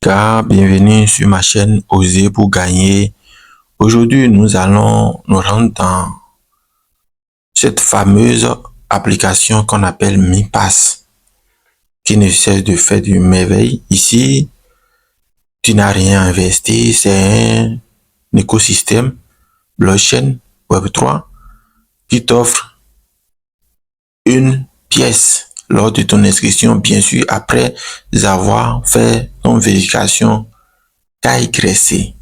gars, bienvenue sur ma chaîne Oser pour gagner. Aujourd'hui, nous allons nous rendre dans cette fameuse application qu'on appelle MiPass, qui ne cesse de faire du merveille. Ici, tu n'as rien investi, c'est un écosystème blockchain Web3 qui t'offre une pièce lors de ton inscription, bien sûr, après avoir fait ton vérification KYC.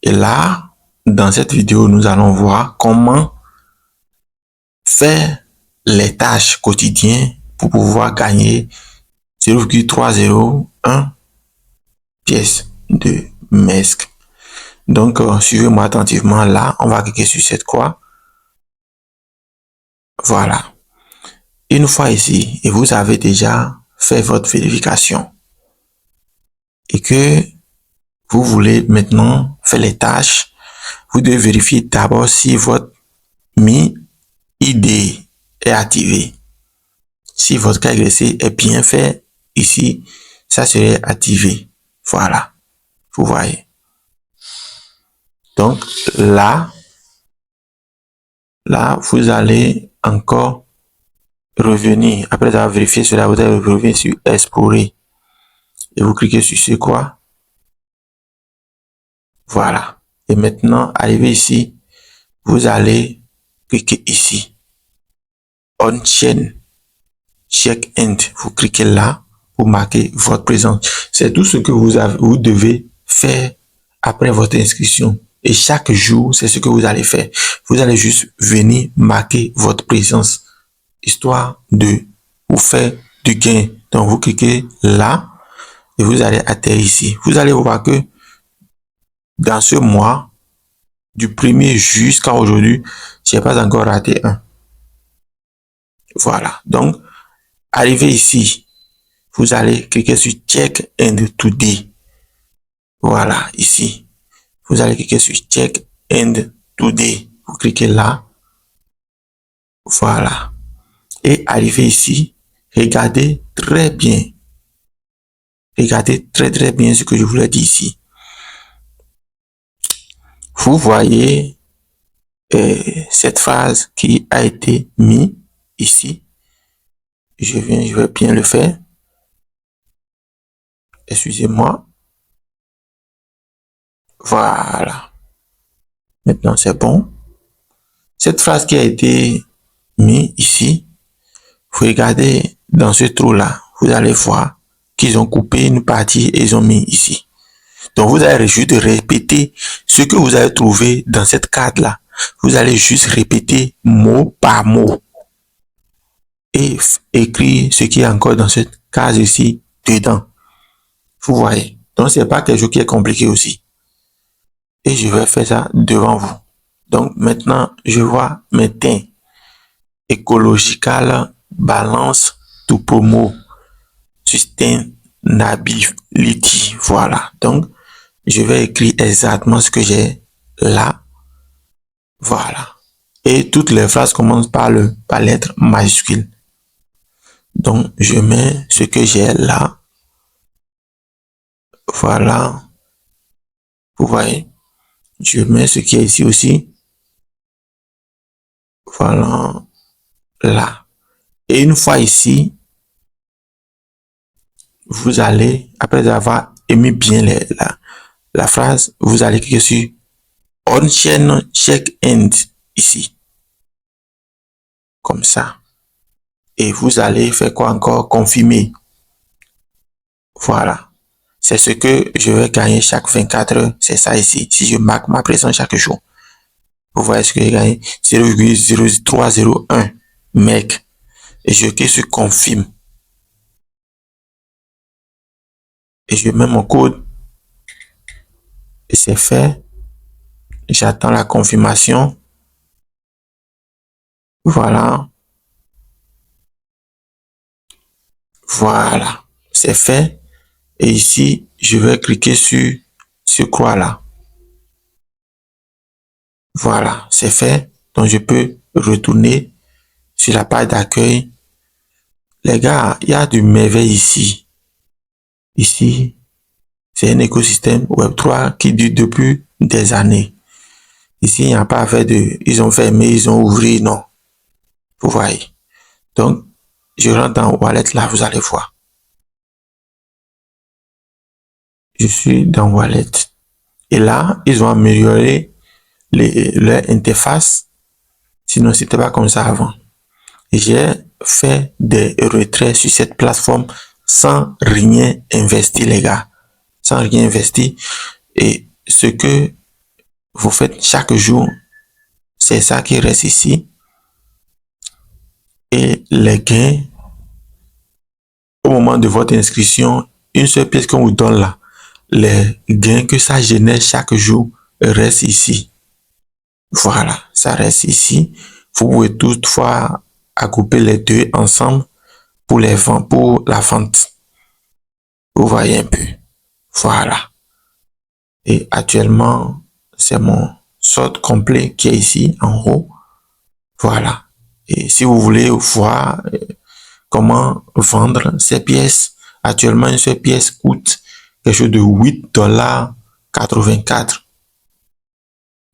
Et là, dans cette vidéo, nous allons voir comment faire les tâches quotidiennes pour pouvoir gagner 0,301 pièces de MESC. Donc, suivez-moi attentivement. Là, on va cliquer sur cette croix. Voilà. Une fois ici, et vous avez déjà fait votre vérification et que vous voulez maintenant faire les tâches, vous devez vérifier d'abord si votre MiID est activé. Si votre KYC est bien fait, ici, ça serait activé. Voilà. Vous voyez. Donc, là, vous allez encore revenir. Après avoir vérifié cela, vous allez revenir sur Explorer. Et vous cliquez sur ce quoi. Voilà. Et maintenant, arrivé ici, vous allez cliquer ici. On-chain. Check-in. Vous cliquez là pour marquer votre présence. C'est tout ce que vous devez faire après votre inscription. Et chaque jour, c'est ce que vous allez faire. Vous allez juste venir marquer votre présence, histoire de vous faire du gain. Donc, vous cliquez là et vous allez atterrir ici. Vous allez voir que dans ce mois, du 1er jusqu'à aujourd'hui, je n'ai pas encore raté un. Voilà. Donc, arrivé ici, vous allez cliquer sur Check and Today. Voilà, ici. Vous allez cliquer sur Check and Today. Vous cliquez là. Voilà. Et arrivé ici, regardez très bien. Regardez très bien ce que je vous ai dit ici. Vous voyez cette phrase qui a été mise ici. Je vais bien le faire. Excusez-moi. Voilà. Maintenant, c'est bon. Cette phrase qui a été mise ici, vous regardez dans ce trou-là, vous allez voir qu'ils ont coupé une partie et ils ont mis ici. Donc, vous allez juste répéter ce que vous avez trouvé dans cette carte-là. Vous allez juste répéter mot par mot et écrire ce qui est encore dans cette case ici dedans. Vous voyez. Donc, c'est pas quelque chose qui est compliqué aussi. Et je vais faire ça devant vous. Donc, maintenant, je vois maintenant Ecological Balance to Promo Sustainability. Voilà. Donc, je vais écrire exactement ce que j'ai là. Voilà. Et toutes les phrases commencent par la lettre majuscule. Donc, je mets ce que j'ai là. Voilà. Vous voyez. Je mets ce qui est ici aussi. Voilà. Là. Et une fois ici, vous allez, après avoir émis bien la phrase, vous allez cliquer sur On-chain check-in ici. Comme ça. Et vous allez faire quoi encore? Confirmer. Voilà. C'est ce que je vais gagner chaque 24 heures. C'est ça ici. Si je marque ma présence chaque jour. Vous voyez ce que j'ai gagné? 0,0301 mec. Et je clique sur confirme. Et je mets mon code. Et c'est fait. J'attends la confirmation. Voilà. Voilà. C'est fait. Et ici, je vais cliquer sur ce croix-là. Voilà. C'est fait. Donc, je peux retourner sur la page d'accueil. Les gars, il y a du merveille ici. Ici, c'est un écosystème Web3 qui dure depuis des années. Ici, il n'y a pas à faire de... Ils ont fermé, ils ont ouvert, non. Vous voyez. Donc, je rentre dans Wallet, là, vous allez voir. Je suis dans Wallet. Et là, ils ont amélioré leur interface. Sinon, c'était pas comme ça avant. J'ai fait des retraits sur cette plateforme sans rien investir, les gars. Sans rien investir. Et ce que vous faites chaque jour, c'est ça qui reste ici. Et les gains, au moment de votre inscription, une seule pièce qu'on vous donne là, les gains que ça génère chaque jour restent ici. Voilà, ça reste ici. Vous pouvez toutefois agrouper les deux ensemble pour les ventes, pour la vente. Vous voyez un peu. Voilà. Et actuellement, c'est mon solde complet qui est ici en haut. Voilà. Et si vous voulez voir comment vendre ces pièces, actuellement, une seule pièce coûte quelque chose de 8,84 $.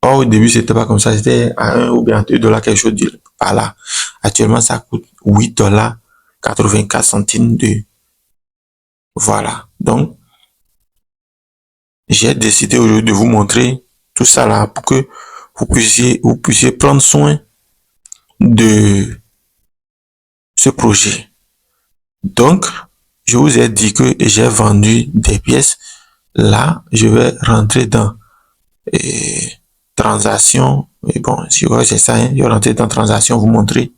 Or, au début, c'était pas comme ça, c'était à 1 ou bien 2 $, quelque chose de par là. Actuellement, ça coûte 8,84 $. Voilà. Donc, j'ai décidé aujourd'hui de vous montrer tout ça là pour que vous puissiez prendre soin de ce projet. Donc, je vous ai dit que j'ai vendu des pièces. Là, je vais rentrer dans transaction. Et bon, si vous voyez, c'est ça, hein, je vais rentrer dans transaction, vous montrer.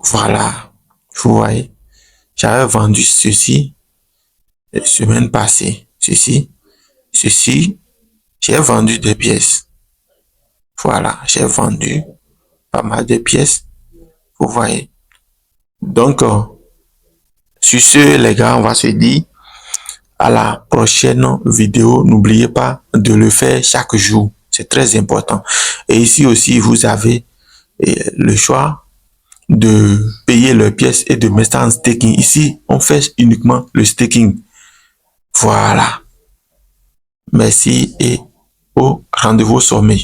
Voilà, vous voyez, j'avais vendu ceci la semaine passée. Ceci, j'ai vendu des pièces. Voilà, j'ai vendu pas mal de pièces. Vous voyez. Donc, sur ce, les gars, on va se dire à la prochaine vidéo. N'oubliez pas de le faire chaque jour. C'est très important. Et ici aussi, vous avez le choix de payer leurs pièces et de mettre en staking. Ici, on fait uniquement le staking. Voilà. Merci et au rendez-vous au sommet.